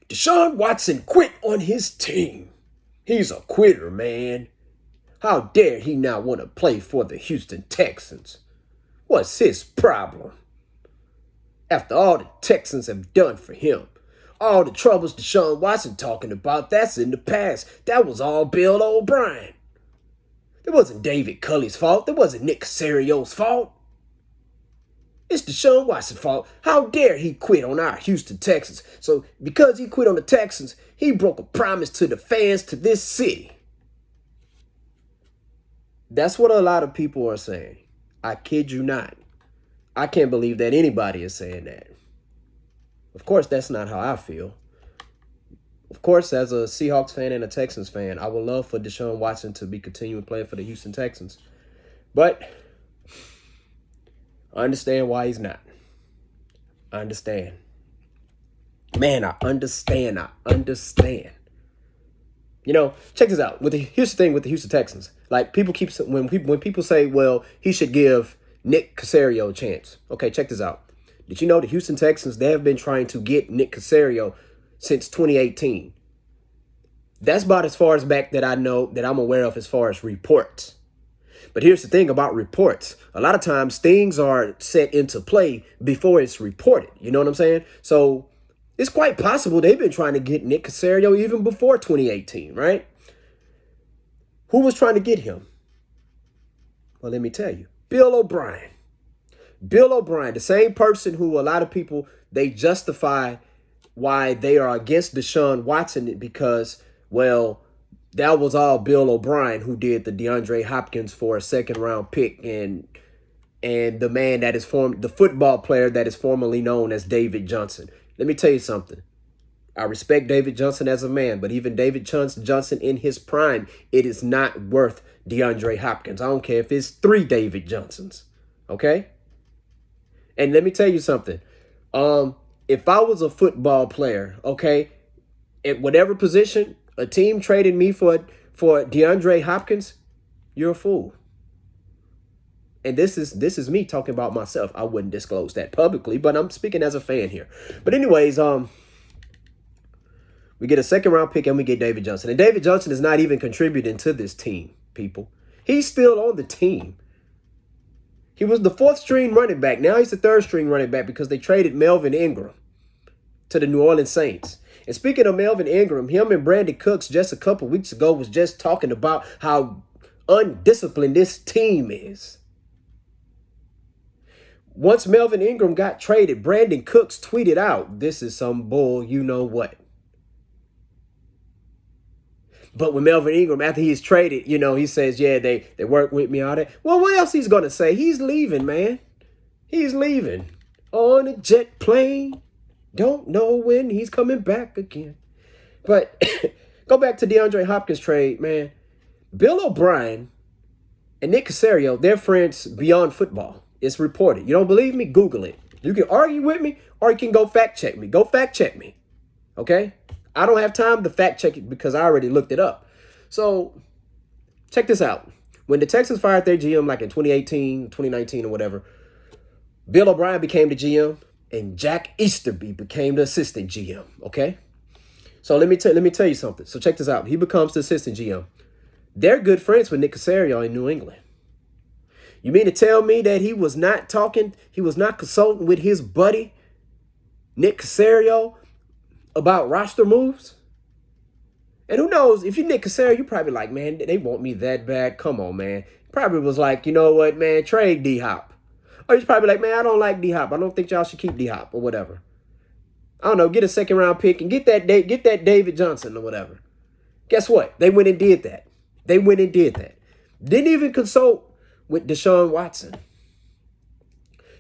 DeShaun Watson quit on his team. He's a quitter, man. How dare he now want to play for the Houston Texans? What's his problem? After all the Texans have done for him, all the troubles DeShaun Watson talking about, that's in the past. That was all Bill O'Brien. It wasn't David Culley's fault. It wasn't Nick Caserio's fault. It's DeShaun Watson's fault. How dare he quit on our Houston Texans? So because he quit on the Texans, he broke a promise to the fans, to this city. That's what a lot of people are saying. I kid you not. I can't believe that anybody is saying that. Of course, that's not how I feel. Of course, as a Seahawks fan and a Texans fan, I would love for DeShaun Watson to be continuing playing for the Houston Texans. But I understand why he's not. I understand. Man, I understand. You know, check this out. Here's the thing with the Houston Texans. Like, people keep, when people say, well, he should give Nick Caserio a chance. Okay, check this out. Did you know the Houston Texans, they have been trying to get Nick Caserio since 2018. That's about as far as back that I know, that I'm aware of as far as reports. But here's the thing about reports. A lot of times things are set into play before it's reported. You know what I'm saying? So it's quite possible they've been trying to get Nick Caserio even before 2018, right? Who was trying to get him? Well, let me tell you. Bill O'Brien. Bill O'Brien, the same person who a lot of people, they justify why they are against DeShaun Watson because, well, that was all Bill O'Brien who did the DeAndre Hopkins for a second-round pick, and the man that is the football player that is formerly known as David Johnson. Let me tell you something. I respect David Johnson as a man, but even David Johnson in his prime, it is not worth DeAndre Hopkins. I don't care if it's 3 David Johnsons, okay? And let me tell you something. If I was a football player, okay, at whatever position, a team traded me for DeAndre Hopkins, you're a fool. And this is me talking about myself. I wouldn't disclose that publicly, but I'm speaking as a fan here. But anyways, we get a second-round pick and we get David Johnson. And David Johnson is not even contributing to this team, people. He's still on the team. He was the 4th-string running back. Now he's the 3rd-string running back because they traded Melvin Ingram to the New Orleans Saints. And speaking of Melvin Ingram, him and Brandon Cooks just a couple weeks ago was just talking about how undisciplined this team is. Once Melvin Ingram got traded, Brandon Cooks tweeted out, "This is some bull, you know what." But when Melvin Ingram, after he's traded, you know, he says, yeah, they work with me, all that. Well, what else he's going to say? He's leaving, man. He's leaving on a jet plane. Don't know when he's coming back again. But go back to DeAndre Hopkins trade, man. Bill O'Brien and Nick Caserio, they're friends beyond football. It's reported. You don't believe me? Google it. You can argue with me or you can go fact check me. Go fact check me. Okay? I don't have time to fact check it because I already looked it up. So check this out. When the Texans fired their GM like in 2018, 2019 or whatever, Bill O'Brien became the GM and Jack Easterby became the assistant GM. Okay? So let me tell you something. So check this out. He becomes the assistant GM. They're good friends with Nick Caserio in New England. You mean to tell me that he was not consulting with his buddy, Nick Caserio, about roster moves? And who knows, if you're Nick Caserio, you're probably like, man, they want me that bad. Come on, man. Probably was like, you know what, man, trade D-Hop. Or he's probably like, man, I don't like D-Hop. I don't think y'all should keep D-Hop or whatever. I don't know, get a second-round pick and get that David Johnson or whatever. Guess what? They went and did that. Didn't even consult with DeShaun Watson.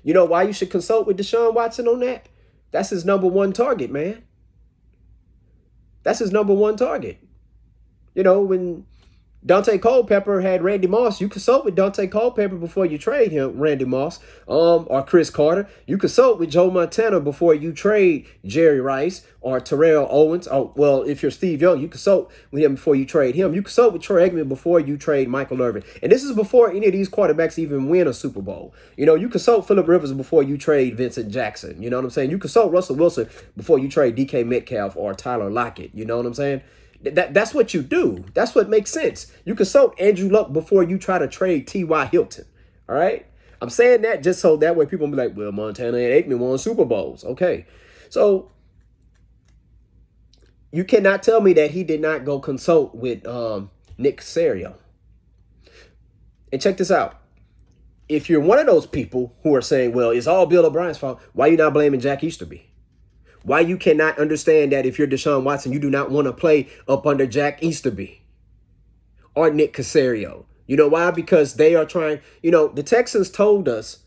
You know why you should consult with DeShaun Watson on that? That's his number one target, man. That's his number one target. You know, when Dante Culpepper had Randy Moss. You consult with Dante Culpepper before you trade him, Randy Moss, or Chris Carter. You consult with Joe Montana before you trade Jerry Rice or Terrell Owens. Oh, well, if you're Steve Young, you consult with him before you trade him. You consult with Troy Aikman before you trade Michael Irvin. And this is before any of these quarterbacks even win a Super Bowl. You consult Phillip Rivers before you trade Vincent Jackson. You know what I'm saying? You consult Russell Wilson before you trade DK Metcalf or Tyler Lockett. You know what I'm saying? That's what you do. That's what makes sense. You consult Andrew Luck before you try to trade T.Y. Hilton. All right? I'm saying that just so that way people will be like, well, Montana and Aikman won Super Bowls. Okay. So you cannot tell me that he did not go consult with Nick Caserio. And check this out. If you're one of those people who are saying, well, it's all Bill O'Brien's fault, why are you not blaming Jack Easterby? Why you cannot understand that if you're DeShaun Watson, you do not want to play up under Jack Easterby or Nick Caserio? You know why? Because they are trying, the Texans told us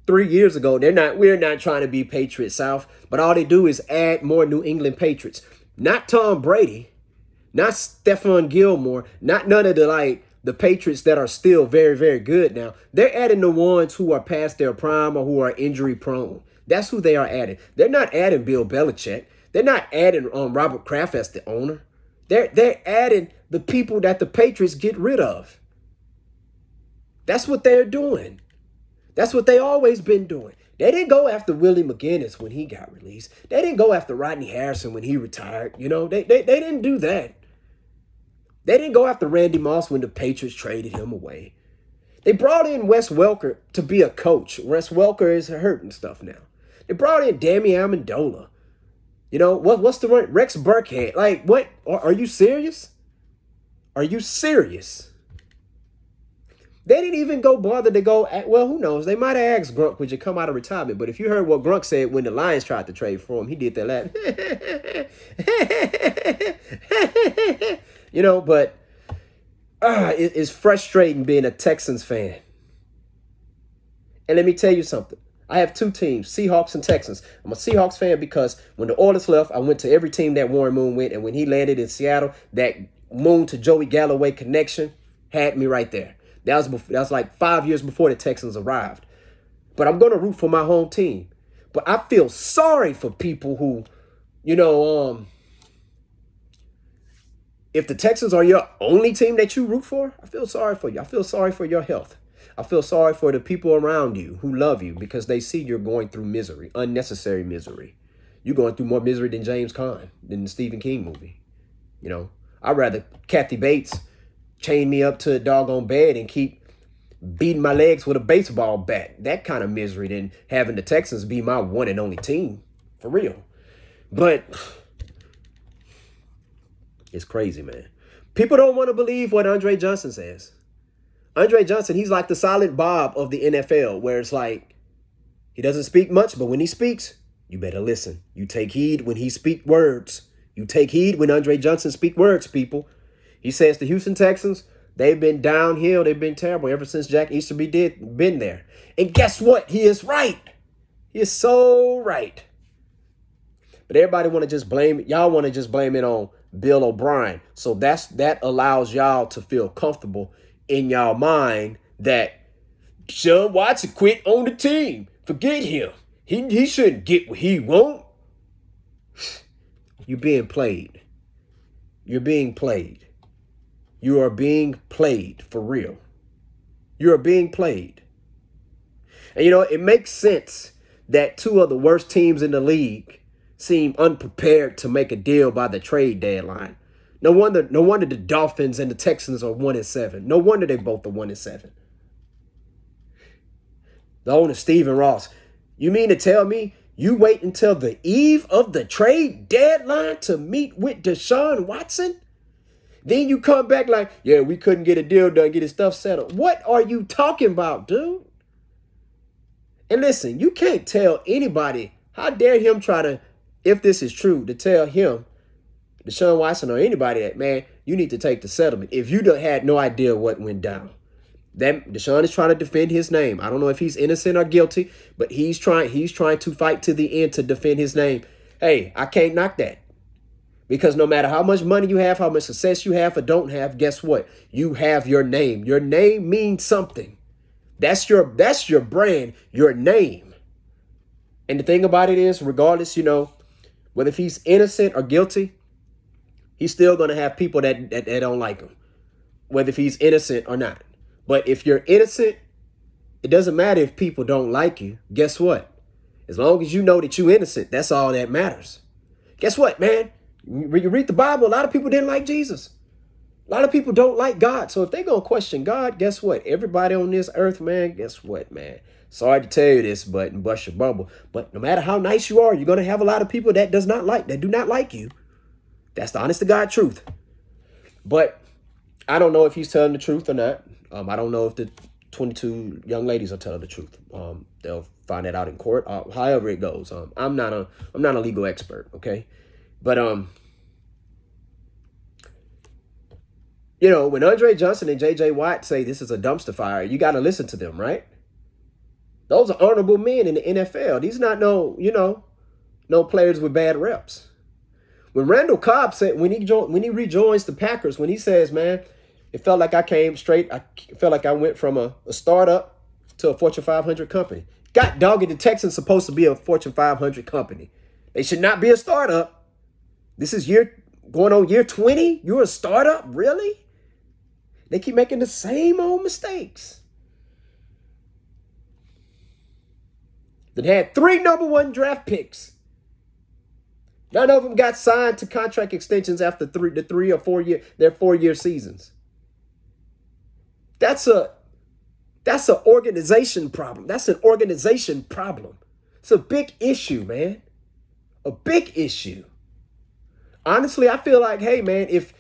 3 years ago, we're not trying to be Patriot South, but all they do is add more New England Patriots. Not Tom Brady, not Stephon Gilmore, not none of the Patriots that are still very, very good now. They're adding the ones who are past their prime or who are injury prone. That's who they are adding. They're not adding Bill Belichick. They're not adding Robert Kraft as the owner. They're adding the people that the Patriots get rid of. That's what they're doing. That's what they always been doing. They didn't go after Willie McGinnis when he got released. They didn't go after Rodney Harrison when he retired. They didn't do that. They didn't go after Randy Moss when the Patriots traded him away. They brought in Wes Welker to be a coach. Wes Welker is hurt and stuff now. They brought in Dammy Amendola. What's the one? Rex Burkhead. Like, what? Are you serious? Are you serious? They didn't even go bother to go, well, who knows? They might have asked Gronk, would you come out of retirement? But if you heard what Gronk said when the Lions tried to trade for him, he did that laugh. But it's frustrating being a Texans fan. And let me tell you something. I have two teams, Seahawks and Texans. I'm a Seahawks fan because when the Oilers left, I went to every team that Warren Moon went. And when he landed in Seattle, that Moon to Joey Galloway connection had me right there. That was like 5 years before the Texans arrived. But I'm going to root for my home team. But I feel sorry for people who, if the Texans are your only team that you root for, I feel sorry for you. I feel sorry for your health. I feel sorry for the people around you who love you because they see you're going through misery, unnecessary misery. You're going through more misery than James Caan, than the Stephen King movie. I'd rather Kathy Bates chain me up to a doggone bed and keep beating my legs with a baseball bat. That kind of misery than having the Texans be my one and only team. For real. But it's crazy, man. People don't want to believe what Andre Johnson says. Andre Johnson, he's like the Silent Bob of the NFL, where it's like he doesn't speak much, but when he speaks, you better listen. You take heed when he speak words. You take heed when Andre Johnson speak words, people. He says the Houston Texans, they've been downhill. They've been terrible ever since Jack Easterby been there. And guess what? He is right. He is so right. But everybody want to just blame it. Y'all want to just blame it on Bill O'Brien. So that allows y'all to feel comfortable in y'all mind that DeShaun Watson quit on the team. Forget him. He shouldn't get what he want. You're being played. You're being played. You are being played for real. You are being played. And it makes sense that two of the worst teams in the league seem unprepared to make a deal by the trade deadline. No wonder the Dolphins and the Texans are 1-7. No wonder they both are 1-7. The owner, Stephen Ross. You mean to tell me you wait until the eve of the trade deadline to meet with DeShaun Watson? Then you come back like, yeah, we couldn't get a deal done, get his stuff settled. What are you talking about, dude? And listen, you can't tell anybody, how dare him try to, if this is true, to tell him, DeShaun Watson or anybody that, man, you need to take the settlement. If you had no idea what went down. That DeShaun is trying to defend his name. I don't know if he's innocent or guilty, but he's trying to fight to the end to defend his name. Hey, I can't knock that. Because no matter how much money you have, how much success you have or don't have, guess what? You have your name. Your name means something. That's your brand, your name. And the thing about it is, regardless, whether if he's innocent or guilty, he's still going to have people that don't like him, whether if he's innocent or not. But if you're innocent, it doesn't matter if people don't like you. Guess what? As long as you know that you're innocent, that's all that matters. Guess what, man? When you read the Bible, a lot of people didn't like Jesus. A lot of people don't like God. So if they're going to question God, guess what? Everybody on this earth, man, guess what, man? Sorry to tell you this, but bust your bubble. But no matter how nice you are, you're going to have a lot of people that do not like you. That's the honest to God truth. But I don't know if he's telling the truth or not. I don't know if the 22 young ladies are telling the truth. They'll find that out in court. However it goes. I'm not a legal expert, okay? But when Andre Johnson and J.J. Watt say this is a dumpster fire, you got to listen to them, right? Those are honorable men in the NFL. These not no players with bad reps. When Randall Cobb said when he rejoins the Packers, when he says, man, it felt like I came straight. I felt like I went from a startup to a Fortune 500 company. God dog it, the Texans supposed to be a Fortune 500 company. They should not be a startup. This is going on year 20. You're a startup, really? They keep making the same old mistakes. They had 3 number 1 draft picks. None of them got signed to contract extensions after their 4-year seasons. That's an organization problem. That's an organization problem. It's a big issue, man. A big issue. Honestly, I feel like, hey, man, if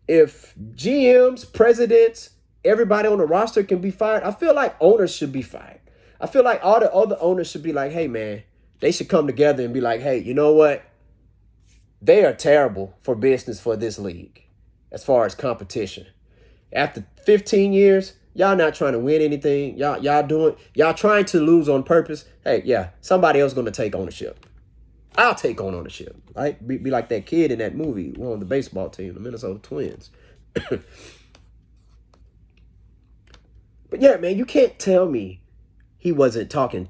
GMs, presidents, everybody on the roster can be fired, I feel like owners should be fired. I feel like all the other owners should be like, hey, man, they should come together and be like, hey, you know what? They are terrible for business for this league as far as competition. After 15 years, y'all not trying to win anything. Y'all trying to lose on purpose. Hey, yeah, somebody else going to take ownership. I'll take on ownership. Right? Be like that kid in that movie on the baseball team, the Minnesota Twins. But yeah, man, you can't tell me he wasn't talking.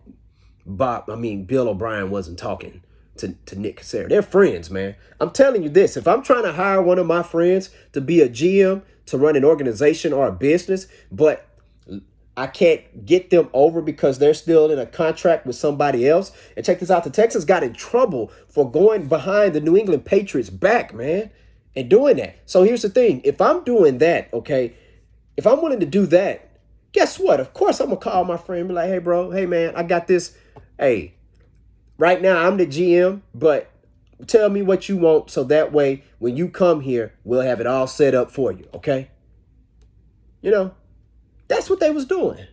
Bill O'Brien wasn't talking to Nick Caserio. They're friends, man. I'm telling you this. If I'm trying to hire one of my friends to be a GM, to run an organization or a business, but I can't get them over because they're still in a contract with somebody else. And check this out. The Texans got in trouble for going behind the New England Patriots back, man, and doing that. So here's the thing. If I'm doing that, okay, if I'm willing to do that, guess what? Of course, I'm going to call my friend and be like, hey, bro, hey, man, I got this. Hey, right now I'm the GM, but tell me what you want so that way when you come here, we'll have it all set up for you, okay? That's what they was doing.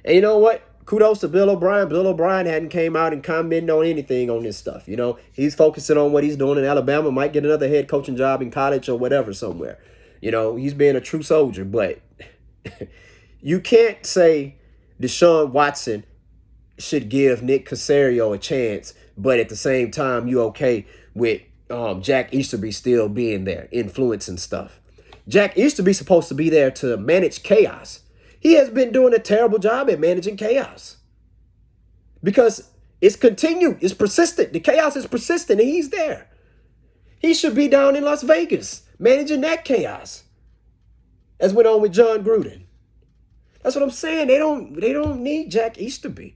And you know what? Kudos to Bill O'Brien. Bill O'Brien hadn't came out and commented on anything on this stuff. He's focusing on what he's doing in Alabama, might get another head coaching job in college or whatever somewhere. He's being a true soldier, but you can't say DeShaun Watson should give Nick Caserio a chance, but at the same time, you okay with Jack Easterby still being there, influencing stuff. Jack Easterby's supposed to be there to manage chaos. He has been doing a terrible job at managing chaos because it's continued, it's persistent. The chaos is persistent, and he's there. He should be down in Las Vegas managing that chaos, as went on with John Gruden. That's what I'm saying. They don't need Jack Easterby.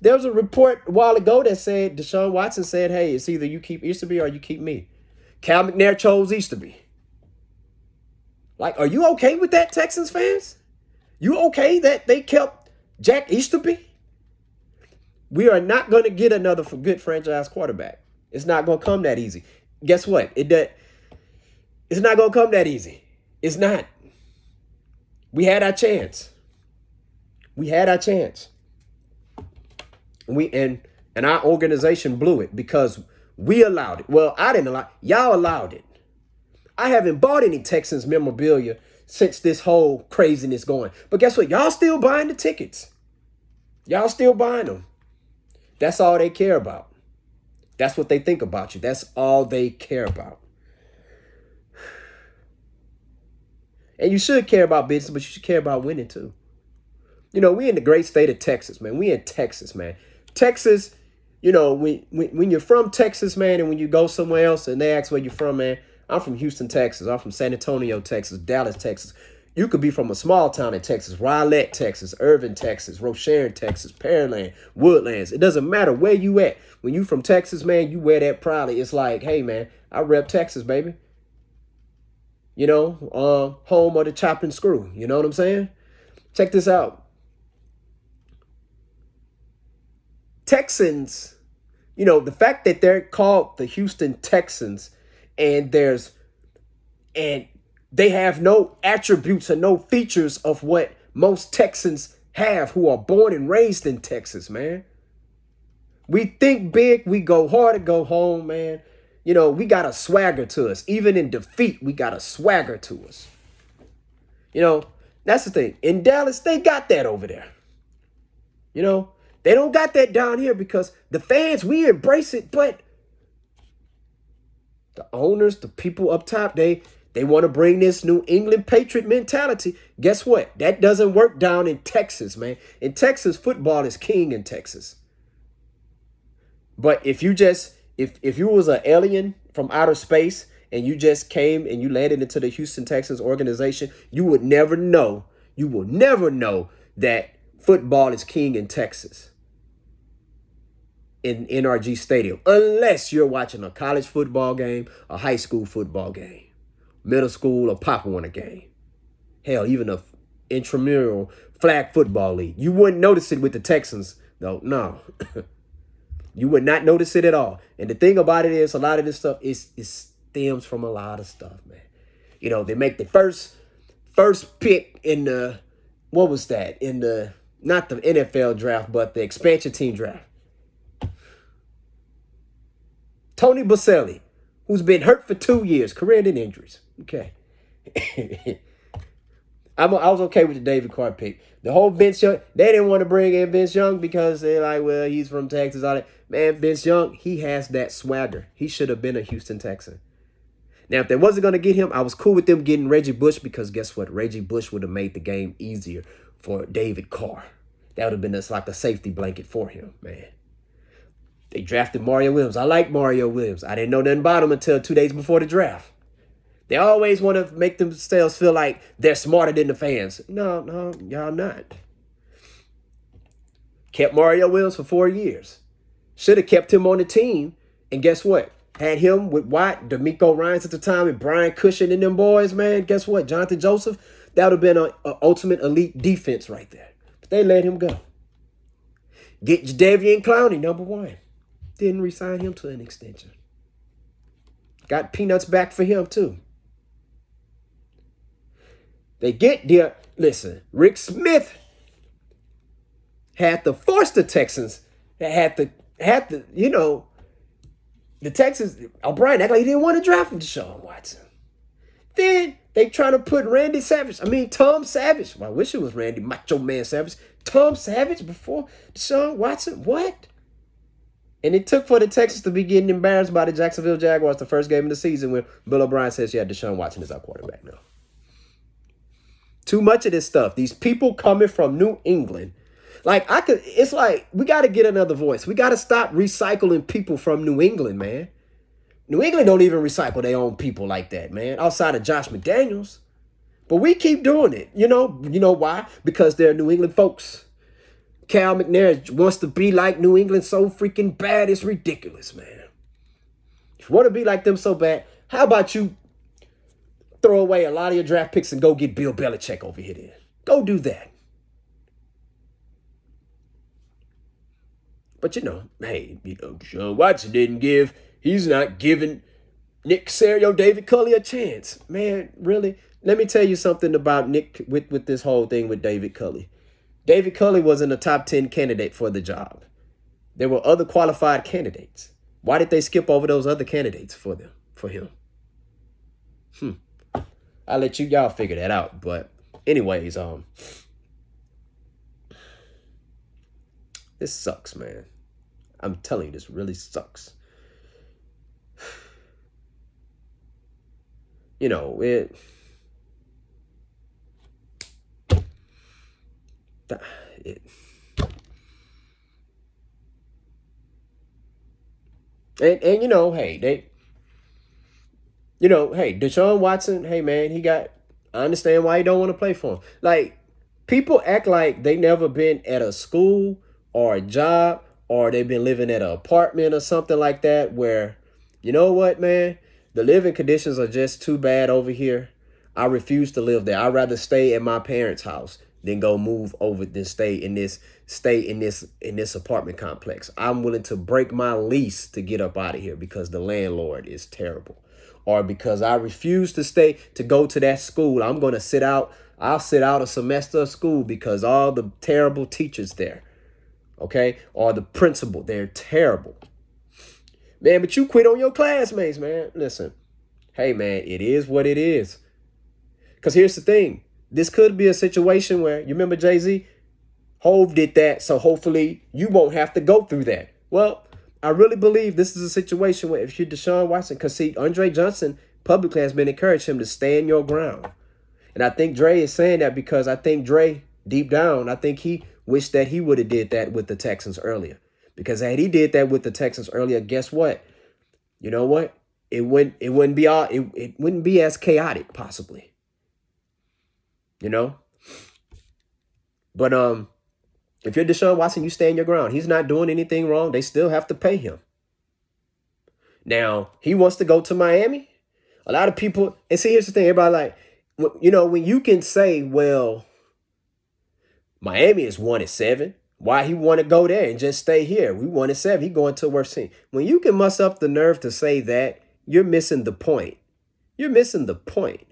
There was a report a while ago that said DeShaun Watson said, hey, it's either you keep Easterby or you keep me. Cal McNair chose Easterby. Like, are you okay with that, Texans fans? You okay that they kept Jack Easterby? We are not going to get another good franchise quarterback. It's not going to come that easy. Guess what? It's not going to come that easy. It's not. We had our chance. And our organization blew it because we allowed it. Well, I didn't allow it. Y'all allowed it. I haven't bought any Texans memorabilia since this whole craziness going. But guess what? Y'all still buying the tickets. Y'all still buying them. That's all they care about. That's what they think about you. That's all they care about. And you should care about business, but you should care about winning too. You know, we in the great state of Texas, man. We in Texas, man. Texas, you know, when you're from Texas, man, and when you go somewhere else and they ask where you're from, man, I'm from Houston, Texas. I'm from San Antonio, Texas, Dallas, Texas. You could be from a small town in Texas, Rowlett, Texas, Irving, Texas, Rochelle, Texas, Pearland, Woodlands. It doesn't matter where you at. When you from Texas, man, you wear that proudly. It's like, hey, man, I rep Texas, baby. You know, home of the chop and screw. You know what I'm saying? Check this out. Texans, you know, the fact that they're called the Houston Texans and they have no attributes or no features of what most Texans have who are born and raised in Texas, man. We think big, we go hard and go home, man. You know, we got a swagger to us. Even in defeat, we got a swagger to us. You know, that's the thing. In Dallas, they got that over there. You know, they don't got that down here because the fans, we embrace it, but the owners, the people up top, they want to bring this New England Patriot mentality. Guess what? That doesn't work down in Texas, man. In Texas, football is king in Texas. But if you was an alien from outer space and you just came and you landed into the Houston Texans organization, you would never know. You will never know that football is king in Texas. In NRG Stadium, unless you're watching a college football game, a high school football game, middle school or Pop Warner game. Hell, even a intramural flag football league. You wouldn't notice it with the Texans, though. No. You would not notice it at all. And the thing about it is, a lot of this stuff is stems from a lot of stuff, man. You know, they make the first pick in the, what was that? In the, not the NFL draft, but the expansion team draft. Tony Baselli, who's been hurt for 2 years, career-ending injuries. Okay. I was okay with the David Carr pick. The whole Vince Young, they didn't want to bring in Vince Young because they're like, well, he's from Texas. All that. Man, Vince Young, he has that swagger. He should have been a Houston Texan. Now, if they wasn't going to get him, I was cool with them getting Reggie Bush because guess what? Reggie Bush would have made the game easier for David Carr. That would have been just like a safety blanket for him, man. They drafted Mario Williams. I like Mario Williams. I didn't know nothing about him until 2 days before the draft. They always want to make themselves feel like they're smarter than the fans. No, y'all not. Kept Mario Williams for 4 years. Should have kept him on the team. And guess what? Had him with Watt, D'Amico Ryans at the time, and Brian Cushing and them boys, man. Guess what? Jonathan Joseph, that would have been an ultimate elite defense right there. But they let him go. Get Jadeveon Clowney, number one. Didn't re-sign him to an extension. Got peanuts back for him, too. They get there. Listen, Rick Smith had to force the Texans. Had to, you know, the Texans, O'Brien acted like he didn't want to draft DeShaun Watson. Then they trying to put Tom Savage. Well, I wish it was Randy Macho Man Savage. Tom Savage before DeShaun Watson. What? And it took for the Texans to be getting embarrassed by the Jacksonville Jaguars the first game of the season when Bill O'Brien says, yeah, DeShaun Watson is our quarterback now. Too much of this stuff. These people coming from New England. It's like, we got to get another voice. We got to stop recycling people from New England, man. New England don't even recycle their own people like that, man, outside of Josh McDaniels. But we keep doing it. You know why? Because they're New England folks. Cal McNair wants to be like New England so freaking bad, it's ridiculous, man. If you want to be like them so bad, how about you throw away a lot of your draft picks and go get Bill Belichick over here then? Go do that. But hey, DeShaun Watson he's not giving Nick Caserio, David Culley a chance. Man, really? Let me tell you something about Nick with this whole thing with David Culley. David Culley wasn't a top 10 candidate for the job. There were other qualified candidates. Why did they skip over those other candidates for him? I'll let y'all figure that out. But anyways, this sucks, man. I'm telling you, this really sucks. you know, it and hey, hey, Deshaun Watson, hey man, I understand why he don't want to play for him. Like, people act like they never been at a school or a job, or they've been living at an apartment or something like that where, you know what, man, the living conditions are just too bad over here. I refuse to live there. I'd rather stay at my parents' house than go move over than stay in this apartment complex. I'm willing to break my lease to get up out of here because the landlord is terrible. Or because I refuse to go to that school. I'll sit out a semester of school because all the terrible teachers there. Okay? Or the principal, they're terrible. Man, but you quit on your classmates, man. Listen, hey man, it is what it is. Because here's the thing. This could be a situation where, you remember Jay-Z? Hove did that, so hopefully you won't have to go through that. Well, I really believe this is a situation where if you're Deshaun Watson, because see, Andre Johnson publicly has been encouraging him to stand your ground. And I think Dre is saying that because I think Dre, deep down, I think he wished that he would have did that with the Texans earlier. Because had he did that with the Texans earlier, guess what? You know what? It wouldn't be as chaotic, possibly. You know? But if you're Deshaun Watson, you stand your ground. He's not doing anything wrong. They still have to pay him. Now, he wants to go to Miami. A lot of people, and see, here's the thing. Everybody like, when you can say, well, Miami is 1-7. Why he want to go there and just stay here? We 1-7. He going to a worse team. When you can muster up the nerve to say that, you're missing the point. You're missing the point.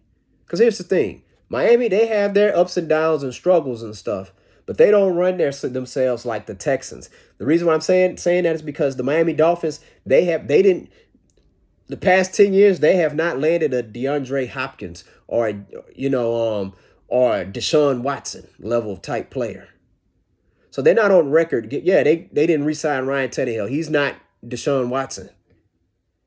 Because here's the thing. Miami, they have their ups and downs and struggles and stuff, but they don't run themselves like the Texans. The reason why I'm saying that is because the Miami Dolphins, the past 10 years, they have not landed a DeAndre Hopkins or Deshaun Watson level type player. So they're not on record. Yeah, they didn't re-sign Ryan Tannehill. He's not Deshaun Watson.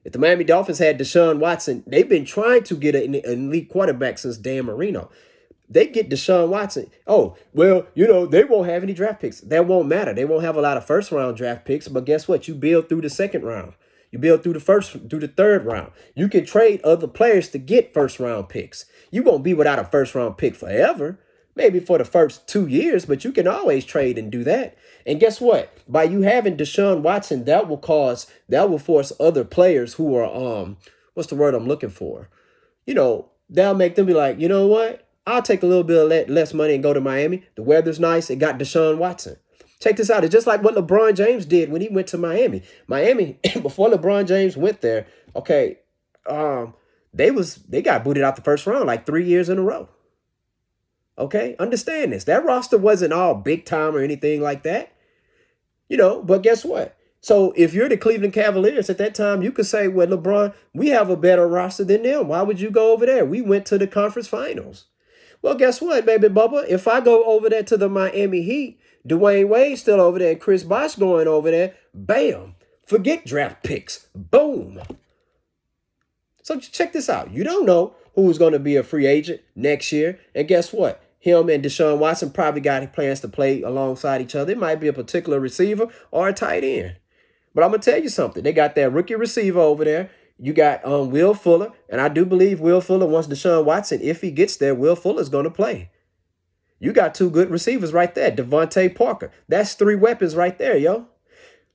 If the Miami Dolphins had Deshaun Watson, they've been trying to get an elite quarterback since Dan Marino. They get Deshaun Watson. Oh, well, they won't have any draft picks. That won't matter. They won't have a lot of first-round draft picks, but guess what? You build through the second round. You build through the third round. You can trade other players to get first-round picks. You won't be without a first-round pick forever. Maybe for the first 2 years, but you can always trade and do that. And guess what? By you having Deshaun Watson, that will force other players who are, what's the word I'm looking for? That'll make them be like, you know what? I'll take a little bit of less money and go to Miami. The weather's nice. It got Deshaun Watson. Check this out. It's just like what LeBron James did when he went to Miami. Miami, before LeBron James went there, okay, they got booted out the first round like 3 years in a row. Okay, understand this. That roster wasn't all big time or anything like that. But guess what? So if you're the Cleveland Cavaliers at that time, you could say, well, LeBron, we have a better roster than them. Why would you go over there? We went to the conference finals. Well, guess what, baby Bubba? If I go over there to the Miami Heat, Dwayne Wade's still over there and Chris Bosh going over there, bam, forget draft picks. Boom. So check this out. You don't know who's going to be a free agent next year. And guess what? Him and Deshaun Watson probably got plans to play alongside each other. It might be a particular receiver or a tight end. But I'm going to tell you something. They got that rookie receiver over there. You got Will Fuller. And I do believe Will Fuller wants Deshaun Watson. If he gets there, Will Fuller's going to play. You got two good receivers right there. Devontae Parker. That's 3 weapons right there, yo.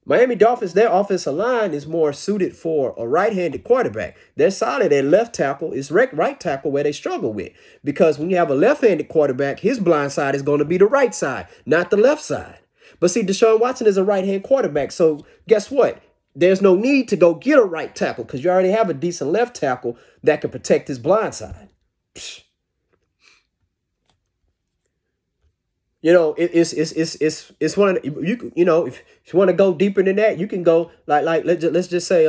Miami Dolphins, their offensive line is more suited for a right-handed quarterback. They're solid at left tackle. It's right tackle where they struggle with. Because when you have a left-handed quarterback, his blind side is going to be the right side, not the left side. But see, Deshaun Watson is a right-hand quarterback. So guess what? There's no need to go get a right tackle because you already have a decent left tackle that can protect his blind side. Psh. It's one of the, if you want to go deeper than that, you can go like let's just say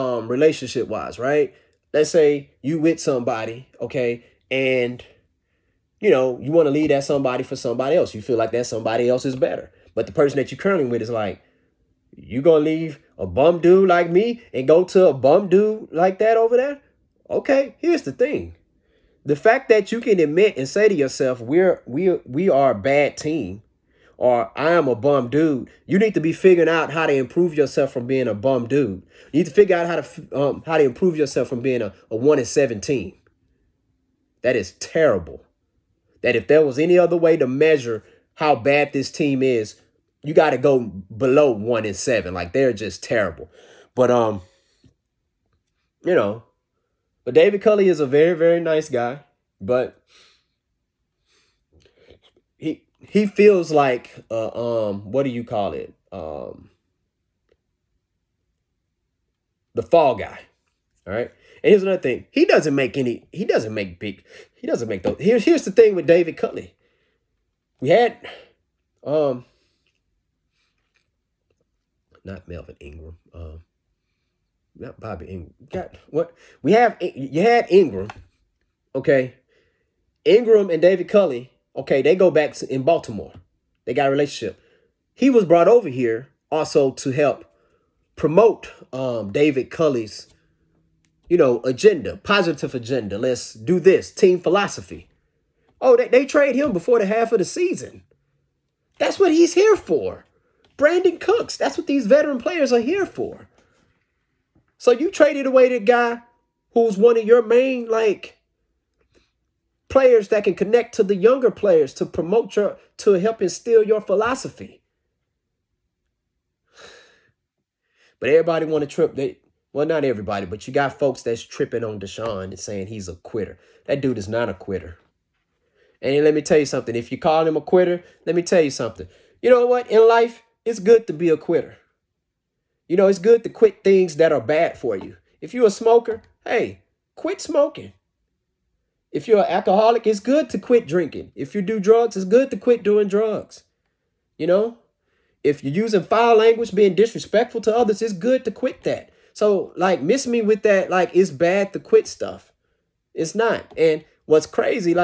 relationship wise, right? Let's say you with somebody, okay, and you want to leave that somebody for somebody else. You feel like that somebody else is better, but the person that you're currently with is like, you gonna leave a bum dude like me and go to a bum dude like that over there? Okay, here's the thing. The fact that you can admit and say to yourself, we are a bad team, or I am a bum dude. You need to be figuring out how to improve yourself from being a bum dude. You need to figure out how to improve yourself from being a 1-7 team. That is terrible. That if there was any other way to measure how bad this team is, you got to go below 1-7. Like, they're just terrible. But you know, but David Culley is a very, very nice guy. But he feels like what do you call it? The fall guy. All right. And here's another thing. He doesn't make those. Here's the thing with David Culley. We had not Melvin Ingram. Not Bobby Ingram. You had Ingram. Okay. Ingram and David Culley, okay, they go back in Baltimore. They got a relationship. He was brought over here also to help promote David Culley's, agenda, positive agenda. Let's do this, team philosophy. Oh, they trade him before the half of the season. That's what he's here for. Brandon Cooks, that's what these veteran players are here for. So you traded away the guy who's one of your main, players that can connect to the younger players to to help instill your philosophy. But everybody want to trip. Well, not everybody, but you got folks that's tripping on DeShaun and saying he's a quitter. That dude is not a quitter. And let me tell you something. If you call him a quitter, let me tell you something. You know what? In life, it's good to be a quitter. It's good to quit things that are bad for you. If you're a smoker, hey, quit smoking. If you're an alcoholic, it's good to quit drinking. If you do drugs, it's good to quit doing drugs. If you're using foul language, being disrespectful to others, it's good to quit that. So, miss me with that, it's bad to quit stuff. It's not. And what's crazy,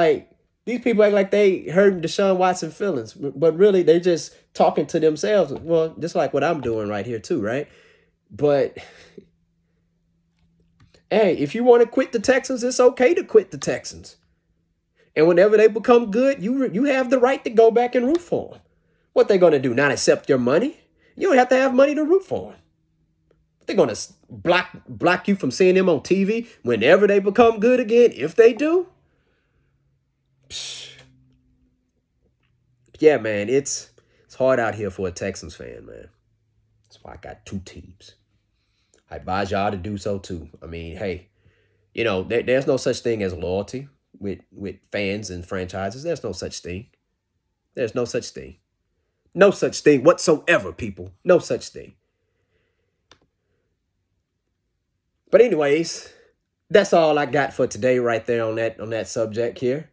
these people act like they hurting DeShaun Watson feelings, but really they're just talking to themselves. Well, just like what I'm doing right here too, right? But hey, if you want to quit the Texans, it's okay to quit the Texans. And whenever they become good, you have the right to go back and root for them. What they going to do? Not accept your money? You don't have to have money to root for them. They're going to block you from seeing them on TV whenever they become good again, if they do. Yeah, man, it's hard out here for a Texans fan, man. That's why I got two teams. I advise y'all to do so too. I mean, hey, there's no such thing as loyalty with fans and franchises. There's no such thing. There's no such thing. No such thing whatsoever, people. No such thing. But anyways, that's all I got for today right there on that subject here.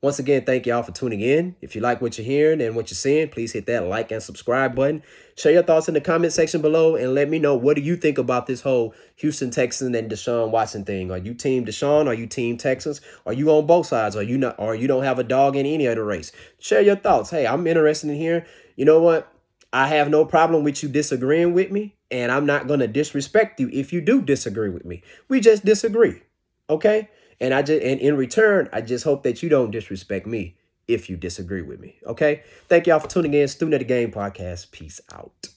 Once again, thank y'all for tuning in. If you like what you're hearing and what you're seeing, please hit that like and subscribe button. Share your thoughts in the comment section below and let me know, what do you think about this whole Houston Texans and DeShaun Watson thing? Are you team DeShaun? Are you team Texans? Are you on both sides? Are you not? Or you don't have a dog in any of the race? Share your thoughts. Hey, I'm interested in hearing. You know what? I have no problem with you disagreeing with me, and I'm not going to disrespect you if you do disagree with me. We just disagree. Okay? And in return, I just hope that you don't disrespect me if you disagree with me. Okay? Thank y'all for tuning in. Student of the Game podcast. Peace out.